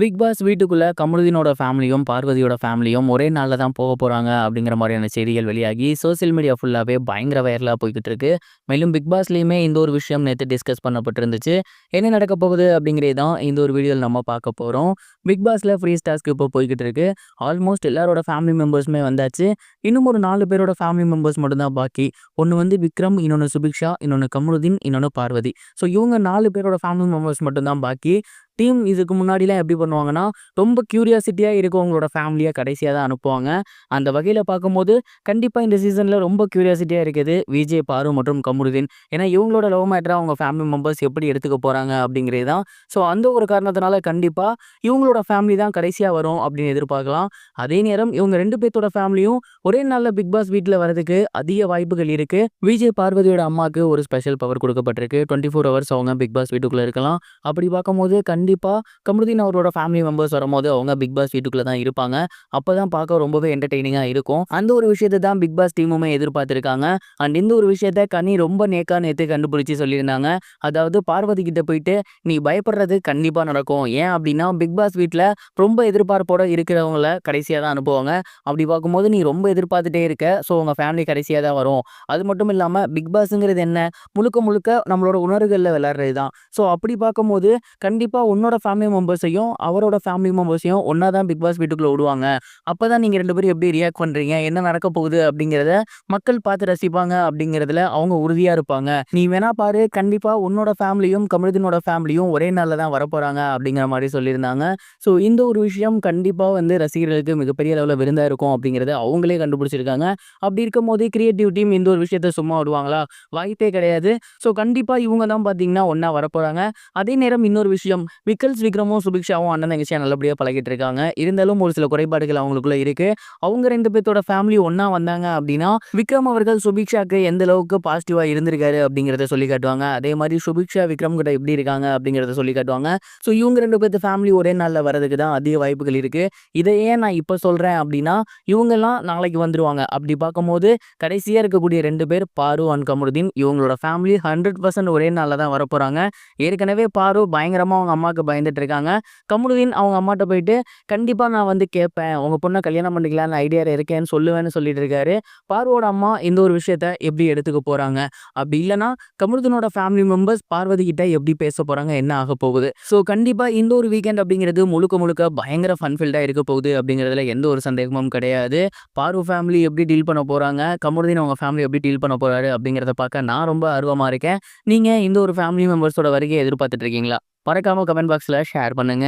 Big pass வீட்டுக்குள்ள கமருதீனோட ஃபேமிலியும், பார்வதியோட ஃபேமிலியும் ஒரே நாள்ல தான் போறாங்க அப்படிங்கிற மாதிரியான செய்திகள் வெளியாகி சோசியல் மீடியா ஃபுல்லாவே பயங்கர வைரலா போய்க்கிட்டு இருக்கு. மேலும் பிக் பாஸ்லயுமே இந்த ஒரு விஷயம் நேத்து டிஸ்கஸ் பண்ணப்பட்டிருந்துச்சு. என்ன நடக்க போகுது அப்படிங்கிறது தான் இந்த ஒரு வீடியோல நம்ம பார்க்க போறோம். பிக் பாஸ்ல ஃப்ரீஸ் டாஸ்க் இப்போ போய்க்கிட்டு இருக்கு. ஆல்மோஸ்ட் எல்லாரோட ஃபேமிலி மெம்பர்ஸுமே வந்தாச்சு. இன்னும் ஒரு 4 பேரோட ஃபேமிலி மெம்பர்ஸ் மட்டும் தான் பாக்கி. ஒன்னு வந்து விக்ரம், இன்னொன்னு சுபிக்ஷா, இன்னொன்னு கமருதீன், இன்னொன்னு பார்வதி. ஸோ இவங்க 4 பேரோட ஃபேமிலி மெம்பர்ஸ் மட்டும் தான் பாக்கி. டீம் இதுக்கு முன்னாடிலாம் எப்படி பண்ணுவாங்கன்னா, ரொம்ப கியூரியாசிட்டியா இருக்கவங்களோட ஃபேமிலிய கடைசியா தான் அனுப்புவாங்க. அந்த வகையில பார்க்கும்போது, கண்டிப்பா இந்த சீசன்ல ரொம்ப கியூரியாசிட்டியா இருக்குது விஜய், பாரு மற்றும் கமருதீன். ஏன்னா இவங்களோட லவ் மேட்டர அவங்க ஃபேமிலி மெம்பர்ஸ் எப்படி எடுத்துக்க போறாங்க அப்படிங்கிறது தான். ஸோ அந்த ஒரு காரணத்தினால கண்டிப்பா இவங்களோட ஃபேமிலி தான் கடைசியா வரும் அப்படின்னு எதிர்பார்க்கலாம். அதே நேரம் இவங்க 2 பேத்தோட ஃபேமிலியும் ஒரே நாள்ல பிக் பாஸ் வீட்ல வரதுக்கு அதிக வாய்ப்புகள் இருக்கு. விஜய், பார்வதியோட அம்மாக்கு ஒரு ஸ்பெஷல் பவர் கொடுக்கப்பட்டிருக்கு. 24 ஹவர்ஸ் அவங்க பிக் பாஸ் வீட்டுக்குள்ள இருக்கலாம். அப்படி பார்க்கும்போது கண்டிப்பா கமருதீன் அவரோட ஃபேமிலி மெம்பர்ஸ் வரும்போது அவங்க பிக் பாஸ் வீட்டுக்குள்ள தான் இருப்பாங்க. அப்பதான் பார்க்க ரொம்பவே என்டர்டெய்னிங்கா இருக்கும். அந்த ஒரு விஷயத்தை தான் பிக் பாஸ் டீமுமே எதிர்பார்த்திருக்காங்க. அண்ட் இந்த ஒரு விஷயத்த கனி ரொம்ப நேத்து கண்டுபிடிச்சு சொல்லியிருந்தாங்க. அதாவது பார்வதி கிட்ட போயிட்டு, நீ பயப்படுறது கண்டிப்பா நடக்கும். ஏன் அப்படின்னா பிக் பாஸ் வீட்ல ரொம்ப எதிர்பார்ப்போட இருக்கிறவங்கள கடைசியா தான் அனுப்புவாங்க. அப்படி பார்க்கும்போது நீ ரொம்ப எதிர்பார்த்துட்டே இருக்க. ஸோ உங்க ஃபேமிலி கடைசியா தான் வரும். அது மட்டும் இல்லாம பிக் பாஸ்ங்கிறது என்ன, முழுக்க முழுக்க நம்மளோட உணர்வுகள்ல விளையாடுறது தான். ஸோ அப்படி பார்க்கும்போது கண்டிப்பா உன்னோட ஃபேமிலி மெம்பர்ஸையும் அவரோட ஃபேமிலி மெம்பர்ஸையும் ஒண்ணா தான் பிக் பாஸ் வீட்டுக்குள்ள விடுவாங்க. அப்பதான் நீங்க 2 பேரும் எப்படி ரியாக்ட் பண்றீங்க, என்ன நடக்க போகுது அப்படிங்கிறத மக்கள் பார்த்து ரசிப்பாங்க அப்படிங்கிறதுல அவங்க உறுதியா இருப்பாங்க. நீ வேணா பாரு, கண்டிப்பா உன்னோட ஃபேமிலியும் கமருதீனோட ஃபேமிலியும் ஒரே நாள்ல தான் வரப்போறாங்க அப்படிங்கிற மாதிரி சொல்லியிருந்தாங்க. ஸோ இந்த ஒரு விஷயம் கண்டிப்பா வந்து ரசிகர்களுக்கு மிகப்பெரிய அளவுல விருந்தா இருக்கும் அப்படிங்கிறத அவங்களே கண்டுபிடிச்சிருக்காங்க. அப்படி இருக்கும்போது கிரியேட்டிவ் டீம் இந்த ஒரு விஷயத்த சும்மா விடுவாங்களா? வாய்ப்பே கிடையாது. ஸோ கண்டிப்பா இவங்க தான் பார்த்தீங்கன்னா ஒண்ணா வரப்போறாங்க. அதே நேரம் இன்னொரு விஷயம், விக்ரமும் சுபிக்ஷாவும் அண்ணன் தங்கச்சியா நல்லபடியா பழகிட்டு இருக்காங்க. இருந்தாலும் ஒரு சில குறைபாடுகள் அவங்களுக்குள்ள இருக்கு. அவங்க 2 பேத்தோட ஃபேமிலி ஒண்ணா வந்தாங்க அப்படின்னா, விக்ரம் அவர்கள் சுபிக்ஷாக்கு எந்த அளவுக்கு பாசிட்டிவா இருந்திருக்காரு அப்படிங்கிறத சொல்லி காட்டுவாங்க. அதே மாதிரி சுபிக்ஷா விக்ரம் கிட்ட எப்படி இருக்காங்க அப்படிங்கிறத சொல்லி காட்டுவாங்க. ஸோ இவங்க 2 பேத்து ஃபேமிலி ஒரே நாள்ல வரதுக்கு தான் அதிக வாய்ப்புகள் இருக்கு. இதை ஏன் நான் இப்ப சொல்றேன் அப்படின்னா, இவங்கெல்லாம் நாளைக்கு வந்துருவாங்க. அப்படி பார்க்கும்போது கடைசியா இருக்கக்கூடிய 2 பேர் பாரு அண்ட் கமருதீன், இவங்களோட ஃபேமிலி 100% ஒரே நாள்ல தான் வரப்போறாங்க. ஏற்கனவே பாரு பயங்கரமா அவங்க அம்மாவுக்கு பயந்துட்டு இருக்காங்க. கமருதீன் அவங்க அம்மாட்ட போயிட்டு, கண்டிப்பா நான் வந்து கேட்பேன், உங்க பொண்ண கல்யாணம் பண்ணிக்கலாம்னு ஐடியால இருக்கேன்னு சொல்லுவேன்னு சொல்லிட்டு இருக்காரு. பார்வோட அம்மா இந்த ஒரு விஷயத்த எப்படி எடுத்துக்க போறாங்க? அப்படி இல்லைன்னா கமருதீனோட ஃபேமிலி மெம்பர்ஸ் பார்வதி கிட்ட எப்படி பேச போறாங்க? என்ன ஆக போகுது? ஸோ கண்டிப்பா இந்த ஒரு வீக்கெண்ட் அப்படிங்கிறது முழுக்க முழுக்க பயங்கர ஃபன்ஃபில்டா இருக்க போகுது அப்படிங்கிறதுல எந்த ஒரு சந்தேகமும் கிடையாது. பார்வ ஃபேமிலி எப்படி டீல் பண்ண போறாங்க, கமருதீன் அவங்க ஃபேமிலி எப்படி டீல் பண்ண போறாரு அப்படிங்கிறத பார்க்க நான் ரொம்ப ஆர்வமா இருக்கேன். நீங்க இந்த ஒரு ஃபேமிலி மெம்பர்ஸோட வருகையை எதிர்பார்த்துட்டு இருக்கீங்களா? மறக்காம கமெண்ட் பாக்ஸ்ல ஷேர் பண்ணுங்க.